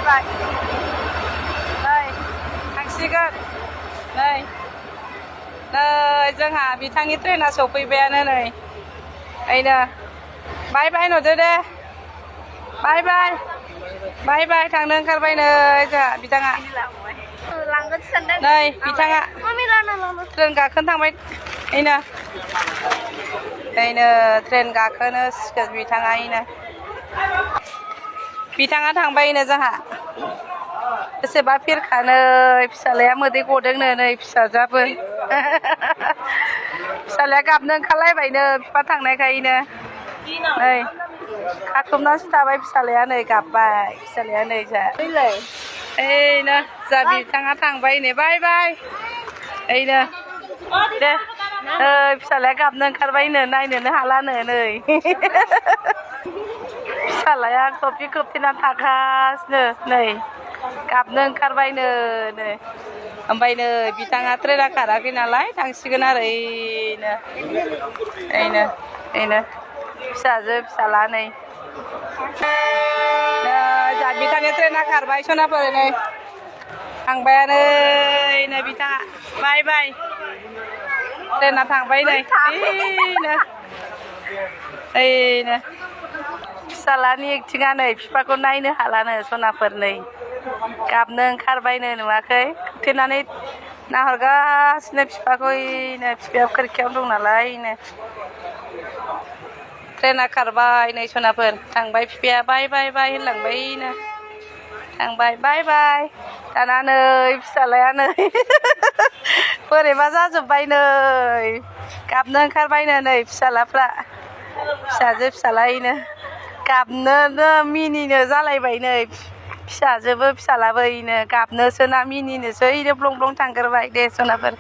बाय नै थांसिगोन नै जोंहा बिथांनि ट्रेना सफैबायानो नै ओइनो बाय बाय नोदो दे बाय बाय थांनो ओंखारबाय नै जोंहा बिथाङा लांगोन सानदों नै बिथाङा मम्मी लाना ट्रेन गाखोनो थांबाय ओइनो ट्रेन गाखोनो सिगोन बिथाङा थांबायनो जोंहा बेसेबा फिरखानो फिसालाया मोदै गदोंनो नै फिसाजाबो फिसालाया गाबनो ओंखारलायबायनो बिफा थांनायखायनो नै खाख्रबनासो थाबाय फिसालाया नै गाबबाय फिसालाया नै जा ओइनो जा बिथाङा थांबाय नै बाय बाय ओइनो दे फिसालाया गाबनो ओंखारबायनो नायनोनो हालानो नै फिसालाया खोबथेना थागासिनो नै गाबनो ओंखारबायनो नै ओमफ्राय नै बिथाङा ट्रेना खाराखै नालाय थांसिगोन आरो ओइनो फिसाजो फिसाला नै जा बिथांनि ट्रेना खारबाय सनाफोर नै थांबायानो नै बिथाङा बाय बाय ट्रेना थांबाय नै ओइनो फिसालानि एक्टिङा नै बिफाखौ नायनो हालानो सनाफोर नै गाबनो ओंखारबायनो नुवाखै खोबथेनानै नाहरगासिनो बिफाखौ बिफाया खोरखियाव दं नालाय ट्रेना खारबाय नै सनाफोर थांबाय बिफाया बाय बाय बाय होनलांबायनो थांबाय बाय बाय दाना नै फिसालाया नै बोरैबा जाजोब्बाय नै गाबनो ओंखारबायनो नै फिसालाफ्रा फिसाजो फिसालायनो गाबनोनो मिनिनो जालायबाय नै फिसाजोबो फिसालाबो गाबनोसो ना मिनिनोसो ब्लं ब्लं थांग्रोबाय दे सनाफोर